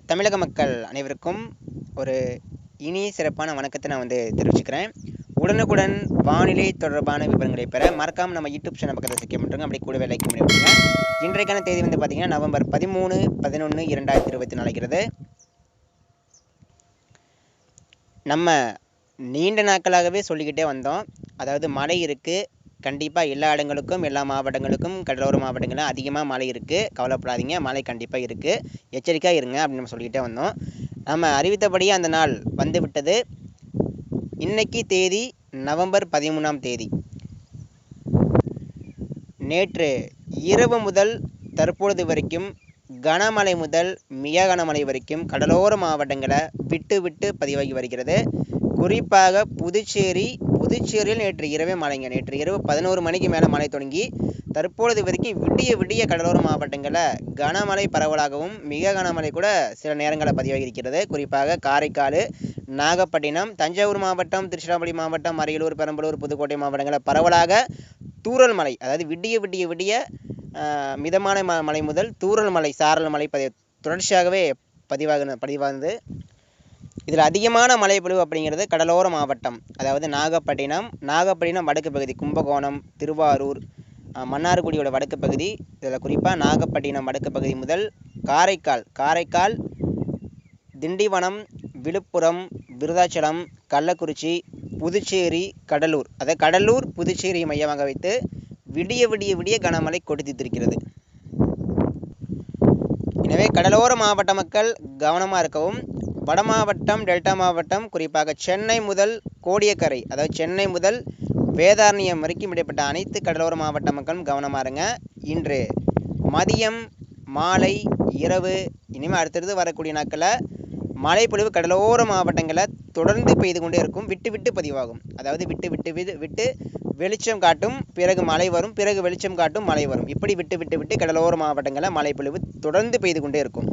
தமிழக மக்கள் அனைவருக்கும் ஒரு இனிய சிறப்பான வணக்கத்தை நான் தெரிவிச்சுக்கிறேன். உடனுக்குடன் வானிலை தொடர்பான விவரங்களை பெற மறக்காம நம்ம யூடியூப் சேனல் பக்கத்தை சப்ஸ்கிரைப் பண்ணுறோங்க. அப்படி கூடவே லைக் பண்ணி விட்டுருங்க. இன்றைக்கான தேதி பார்த்தீங்கன்னா நவம்பர் 13/11/2024. நம்ம நீண்ட நாட்களாகவே சொல்லிக்கிட்டே வந்தோம். அதாவது மழை இருக்குது, கண்டிப்பாக எல்லா இடங்களுக்கும் எல்லா மாவட்டங்களுக்கும் கடலோர மாவட்டங்களில் அதிகமாக மழை இருக்குது, கவலைப்படாதீங்க, மழை கண்டிப்பாக இருக்குது, எச்சரிக்கையாக இருங்க அப்படின்னு நம்ம சொல்லிக்கிட்டே வந்தோம். நம்ம அறிவித்தபடியே அந்த நாள் வந்து விட்டது. இன்னைக்கு தேதி நவம்பர் 13ஆம் தேதி. நேற்று இரவு முதல் தற்பொழுது வரைக்கும் கனமழை முதல் மிக கனமழை வரைக்கும் கடலோர மாவட்டங்களை விட்டு விட்டு பதிவாகி வருகிறது. குறிப்பாக புதுச்சேரியில் நேற்று இரவே மழைங்க. நேற்று இரவு 11 மணிக்கு மேலே மழை தொடங்கி தற்பொழுது வரைக்கும் விடிய கடலோர மாவட்டங்களில் கனமழை பரவலாகவும் மிக கனமழை கூட சில நேரங்களில் பதிவாகி இருக்கிறது. குறிப்பாக காரைக்கால், நாகப்பட்டினம், தஞ்சாவூர் மாவட்டம், திருச்சிராப்பள்ளி மாவட்டம், அரியலூர், பெரம்பலூர், புதுக்கோட்டை மாவட்டங்களில் பரவலாக தூறல் மழை, அதாவது விடிய மிதமான மழை முதல் தூறல் மழை, சாரல் மழை தொடர்ச்சியாகவே பதிவாகுது. இதில் அதிகமான மழை பொழிவு அப்படிங்கிறது கடலோர மாவட்டம், அதாவது நாகப்பட்டினம் வடக்கு பகுதி, கும்பகோணம், திருவாரூர், மன்னார்குடியோட வடக்கு பகுதி. இதில் குறிப்பாக நாகப்பட்டினம் வடக்கு பகுதி முதல் காரைக்கால், திண்டிவனம், விழுப்புரம், விருதாச்சலம், கள்ளக்குறிச்சி, புதுச்சேரி, கடலூர், அதாவது கடலூர் புதுச்சேரி மையமாக வைத்து விடிய கனமழை கொட்டித்திருக்கிறது. எனவே கடலோர மாவட்ட மக்கள் கவனமாக இருக்கவும். வட மாவட்டம், டெல்டா மாவட்டம், குறிப்பாக சென்னை முதல் கோடியக்கரை, அதாவது சென்னை முதல் வேதாரண்யம் வரைக்கும் இடைப்பட்ட அனைத்து கடலோர மாவட்ட மக்களும் கவனமாக இருங்க. இன்று மதியம், மாலை, இரவு, இனிமேல் அடுத்தடுத்து வரக்கூடிய நாட்களில் மழை பொழிவு கடலோர மாவட்டங்களில் தொடர்ந்து பெய்து கொண்டே இருக்கும். விட்டு பதிவாகும். அதாவது விட்டு வெளிச்சம் காட்டும், பிறகு மழை வரும், பிறகு வெளிச்சம் காட்டும், மழை வரும். இப்படி விட்டு கடலோர மாவட்டங்களில் மழை பொழிவு தொடர்ந்து பெய்து கொண்டே இருக்கும்.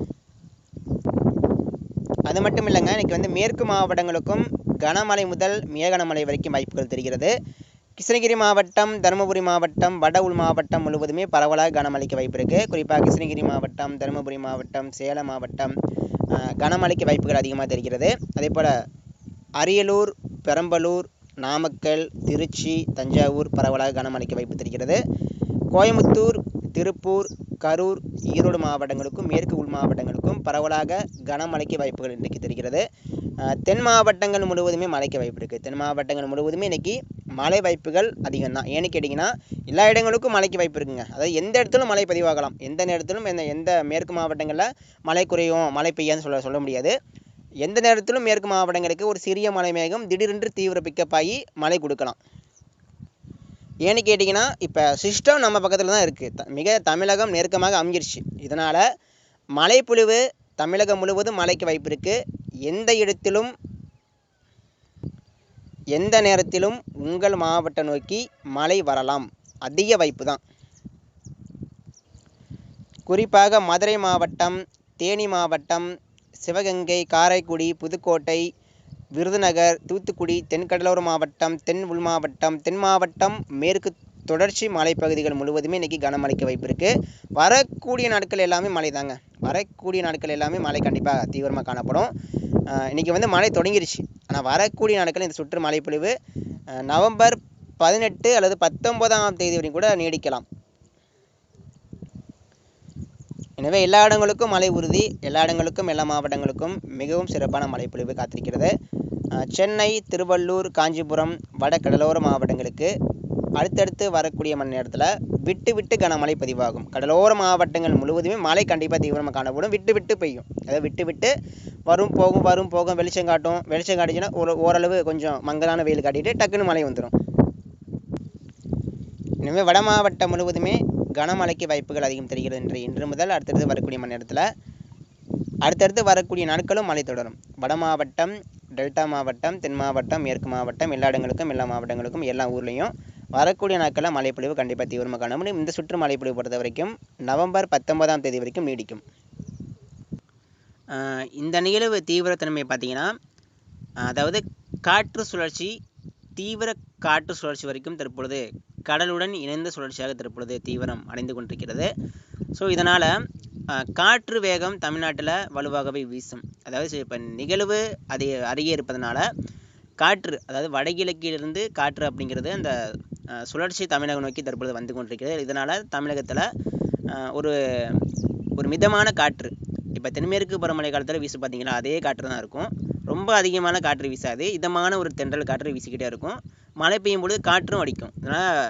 அது மட்டும் இல்லைங்க, இன்னைக்கு மேற்கு மாவட்டங்களுக்கும் கனமழை முதல் மிக கனமழை வரைக்கும் வாய்ப்புகள் தெரிகிறது. கிருஷ்ணகிரி மாவட்டம், தருமபுரி மாவட்டம், வட உள் மாவட்டம் முழுவதுமே பரவலாக கனமழைக்கு வாய்ப்பு இருக்குது. குறிப்பாக கிருஷ்ணகிரி மாவட்டம், தருமபுரி மாவட்டம், சேலம் மாவட்டம் கனமழைக்கு வாய்ப்புகள் அதிகமாக தெரிகிறது. அதே போல் அரியலூர், பெரம்பலூர், நாமக்கல், திருச்சி, தஞ்சாவூர் பரவலாக கனமழைக்கு வாய்ப்பு தெரிகிறது. கோயம்புத்தூர், திருப்பூர், கரூர், ஈரோடு மாவட்டங்களுக்கும் மேற்கு உள் மாவட்டங்களுக்கும் பரவலாக கனமழைக்கு வாய்ப்புகள் இன்றைக்கு தெரிகிறது. தென் மாவட்டங்கள் முழுவதுமே மழைக்கு வாய்ப்பு இருக்குது. தென் மாவட்டங்கள் முழுவதுமே இன்றைக்கி மழை வாய்ப்புகள் அதிகம் தான். ஏன்னு கேட்டிங்கன்னா எல்லா இடங்களுக்கும் மழைக்கு வாய்ப்பு இருக்குங்க. அதாவது எந்த இடத்துலும் மழை பதிவாகலாம், எந்த நேரத்திலும் எந்த மேற்கு மாவட்டங்களில் மழை குறையும், மழை பெய்யாதுன்னு சொல்ல முடியாது. எந்த நேரத்திலும் மேற்கு மாவட்டங்களுக்கு ஒரு சிறிய மழை மேகம் திடீரென்று தீவிர பிக்கப் ஆகி மழை கொடுக்கலாம். ஏன்னு கேட்டிங்கன்னா இப்போ சிஸ்டம் நம்ம பக்கத்தில் தான் இருக்குது. மிக தமிழகம் நெருக்கமாக அமைஞ்சிருச்சு. இதனால் மழை பொழிவு தமிழகம் முழுவதும் மழைக்கு வாய்ப்பு இருக்குது. எந்த இடத்திலும் எந்த நேரத்திலும் உங்கள் மாவட்டம் நோக்கி மழை வரலாம், அதிக வாய்ப்பு தான். குறிப்பாக மதுரை மாவட்டம், தேனி மாவட்டம், சிவகங்கை, காரைக்குடி, புதுக்கோட்டை, விருதுநகர், தூத்துக்குடி, தென்கடலோர மாவட்டம், தென் உள் மாவட்டம், தென் மாவட்டம், மேற்கு தொடர்ச்சி மலைப்பகுதிகள் முழுவதுமே இன்றைக்கி கனமழைக்கு வாய்ப்பு இருக்குது. வரக்கூடிய நாட்கள் எல்லாமே மழை தாங்க. வரக்கூடிய நாட்கள் எல்லாமே மழை கண்டிப்பாக தீவிரமாக காணப்படும். இன்றைக்கி மழை தொடங்கிருச்சு. ஆனால் வரக்கூடிய நாட்கள் இந்த சுற்று மழைப்பொழிவு நவம்பர் 18 அல்லது 19ஆம் தேதி வரைக்கும் கூட நீடிக்கலாம். எனவே எல்லா இடங்களுக்கும் மழை உறுதி. எல்லா இடங்களுக்கும் எல்லா மாவட்டங்களுக்கும் மிகவும் சிறப்பான மழைப்பொழிவு காத்திருக்கிறது. சென்னை, திருவள்ளூர், காஞ்சிபுரம், வட கடலோர மாவட்டங்களுக்கு அடுத்தடுத்து வரக்கூடிய மணி நேரத்தில் விட்டு கனமழை பதிவாகும். கடலோர மாவட்டங்கள் முழுவதுமே மழை கண்டிப்பாக தீவிரமாக காணப்படும். விட்டு பெய்யும். அதாவது விட்டு வரும் போகும் வெளிச்சம் காட்டுச்சுன்னா ஓரளவு கொஞ்சம் மங்கலான வெயில் காட்டிட்டு டக்குன்னு மழை வந்துடும். எனவே வட மாவட்டம் முழுவதுமே கனமழைக்கு வாய்ப்புகள் அதிகம் தெரிகிறது. இன்று முதல் அடுத்தடுத்து வரக்கூடிய மணி நேரத்தில் அடுத்தடுத்து வரக்கூடிய நாட்களும் மழை தொடரும். வட மாவட்டம், டெல்டா மாவட்டம், தென் மாவட்டம், மேற்கு மாவட்டம், எல்லா இடங்களுக்கும் எல்லா மாவட்டங்களுக்கும் எல்லா ஊர்லேயும் வரக்கூடிய நாட்களில் மழைப்பொழிவு கண்டிப்பாக தீவிரமாக காண முடியும். இந்த சுற்று மழைப்பொழிவு பொறுத்த வரைக்கும் நவம்பர் 19ஆம் தேதி வரைக்கும் நீடிக்கும். இந்த நிகழ்வு தீவிரத்தன்மை பார்த்திங்கன்னா, அதாவது காற்று சுழற்சி, தீவிர காற்று சுழற்சி வரைக்கும் தற்பொழுது கடலுடன் இணைந்த சுழற்சியாக தற்பொழுது தீவிரம் அடைந்து கொண்டிருக்கிறது. ஸோ இதனால் காற்று வேகம் தமிழ்நாட்டில் வலுவாகவே வீசும். அதாவது இப்போ நிகழ்வு அது அருகே இருப்பதனால காற்று, அதாவது வடகிழக்கிலிருந்து காற்று அப்படிங்கிறது அந்த சுழற்சி தமிழகம் நோக்கி தற்பொழுது வந்து கொண்டிருக்கிறது. இதனால் தமிழகத்தில் ஒரு ஒரு மிதமான காற்று, இப்போ தென்மேற்கு பருவமழை காலத்தில் வீசு பார்த்தீங்கன்னா அதே காற்று தான் இருக்கும். ரொம்ப அதிகமான காற்று வீசாது, இதமான ஒரு தென்றல் காற்று வீசிக்கிட்டே இருக்கும். மழை பெய்யும் பொழுது காற்றும் அடிக்கும்.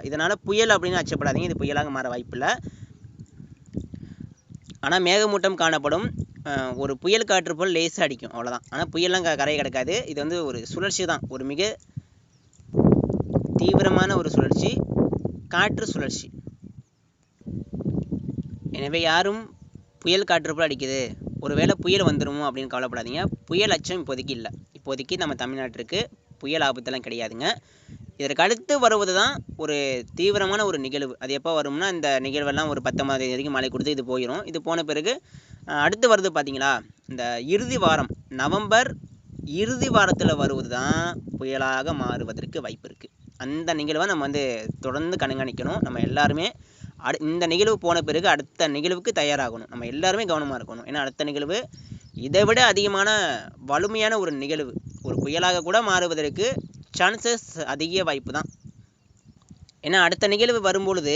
இதனால் புயல் அப்படின்னு அச்சப்படாதீங்க, இது புயலாக மாற வாய்ப்பில்லை. ஆனால் மேகமூட்டம் காணப்படும், ஒரு புயல் காற்று போல் லேசாக அடிக்கும், அவ்வளோதான். ஆனால் புயல்லாம் கரையை கிடக்காது. இது வந்து ஒரு சுழற்சி தான், ஒரு மிக தீவிரமான ஒரு சுழற்சி, காற்று சுழற்சி. எனவே யாரும் புயல் காற்று போல் அடிக்குது, ஒருவேளை புயல் வந்துடுமோ அப்படின்னு கவலைப்படாதீங்க. புயல் அச்சம் இப்போதைக்கு இல்லை. இப்போதைக்கு நம்ம தமிழ்நாட்டிற்கு புயல் ஆபத்தெல்லாம் கிடையாதுங்க. இதற்கு அடுத்து வருவது தான் ஒரு தீவிரமான ஒரு நிகழ்வு. அது எப்போ வரும்னா, இந்த நிகழ்வெல்லாம் ஒரு 19ஆம் தேதி வரைக்கும் மழை கொடுத்து இது போயிடும். இது போன பிறகு அடுத்து வருது பார்த்தீங்களா, இந்த இறுதி வாரம், நவம்பர் இறுதி வாரத்தில் வருவது தான் புயலாக மாறுவதற்கு வாய்ப்பு இருக்குது. அந்த நிகழ்வை நம்ம வந்து தொடர்ந்து கண்காணிக்கணும். நம்ம எல்லாருமே இந்த நிகழ்வு போன பிறகு அடுத்த நிகழ்வுக்கு தயாராகணும். நம்ம எல்லாருமே கவனமாக இருக்கணும். ஏன்னா அடுத்த நிகழ்வு இதை விட அதிகமான வலிமையான ஒரு நிகழ்வு, ஒரு புயலாக கூட மாறுவதற்கு சான்சஸ் அதிக வாய்ப்பு தான். ஏன்னா அடுத்த நிகழ்வு வரும்பொழுது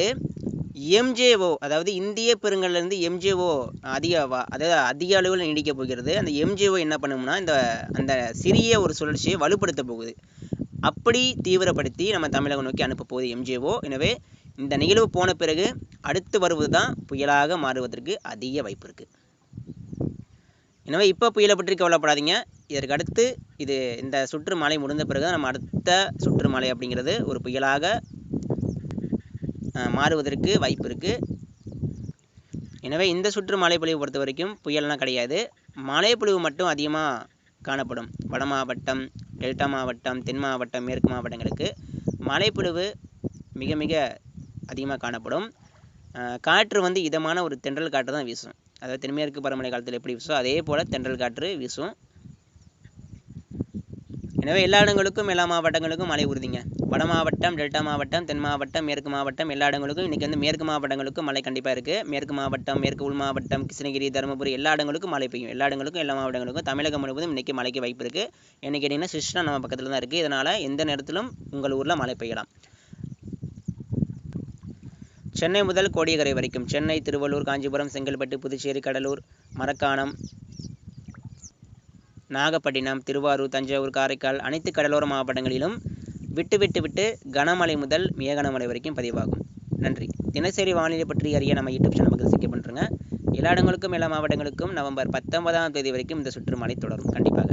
எம்ஜேஓ, அதாவது இந்திய பெருங்கடலிருந்து எம்ஜேஓ அதிக அளவில் நீடிக்க போகிறது. அந்த எம்ஜேஓ என்ன பண்ணும்னா, அந்த சிறிய ஒரு சுழற்சியை வலுப்படுத்த போகுது. அப்படி தீவிரப்படுத்தி நம்ம தமிழகம் நோக்கி அனுப்ப போகுது எம்ஜேஓ. எனவே இந்த நிகழ்வு போன பிறகு அடுத்து வருவது தான் புயலாக மாறுவதற்கு அதிக வாய்ப்பு இருக்குது. எனவே இப்போ புயலை பற்றி கவலைப்படாதீங்க. இதற்கு அடுத்து இந்த சுற்று மழை முடிந்த பிறகு நம்ம அடுத்த சுற்று மழை அப்படிங்கிறது ஒரு புயலாக மாறுவதற்கு வாய்ப்பு இருக்குது. எனவே இந்த சுற்று மழைப்பொழிவு பொறுத்த வரைக்கும் புயல்லாம் கிடையாது. மழைப்பொழிவு மட்டும் அதிகமாக காணப்படும். வட மாவட்டம், டெல்டா மாவட்டம், தென் மாவட்டம், மேற்கு மாவட்டங்களுக்கு மழைப்பொழிவு மிக மிக அதிகமாக காணப்படும். காற்று வந்து இதமான ஒரு தென்றல் காற்று தான் வீசும். அதாவது தென்மேற்கு பருவமழை காலத்தில் எப்படி வீசும் அதே போல் தென்றல் காற்று வீசும். எனவே எல்லா இடங்களுக்கும் எல்லா மாவட்டங்களுக்கும் மழை உறுதிங்க. வட மாவட்டம், டெல்டா மாவட்டம், தென் மாவட்டம், மேற்கு மாவட்டம் எல்லா இடங்களுக்கும் இன்றைக்கி வந்து மேற்கு மாவட்டங்களுக்கும் மழை கண்டிப்பாக இருக்குது. மேற்கு மாவட்டம், மேற்கு உள் மாவட்டம், கிருஷ்ணகிரி, தருமபுரி எல்லா இடங்களுக்கும் மழை பெய்யும். எல்லா இடங்களுக்கும் எல்லா மாவட்டங்களுக்கும் தமிழகம் முழுவதும் இன்றைக்கி மழைக்கு வாய்ப்பு இருக்குது. என்ன கேட்டிங்கன்னா, சிஸ்டம் நம்ம பக்கத்தில் தான் இருக்குது. இதனால் எந்த நேரத்திலும் உங்கள் ஊரில் மழை பெய்யலாம். சென்னை முதல் கோடியக்கரை வரைக்கும், சென்னை, திருவள்ளூர், காஞ்சிபுரம், செங்கல்பட்டு, புதுச்சேரி, கடலூர், மரக்காணம், நாகப்பட்டினம், திருவாரூர், தஞ்சாவூர், காரைக்கால் அனைத்து கடலோர மாவட்டங்களிலும் விட்டு கனமழை முதல் மிக கனமழை வரைக்கும் பதிவாகும். நன்றி. தினசரி வானிலை பற்றி அறிய நம்ம யூடியூப் சேனல் பக்கத்தில் சப்ஸ்கிரைப் பண்ணுறேங்க. எல்லா இடங்களுக்கும் எல்லா மாவட்டங்களுக்கும் நவம்பர் 19ஆம் தேதி வரைக்கும் இந்த சுற்று மழை தொடரும் கண்டிப்பாக.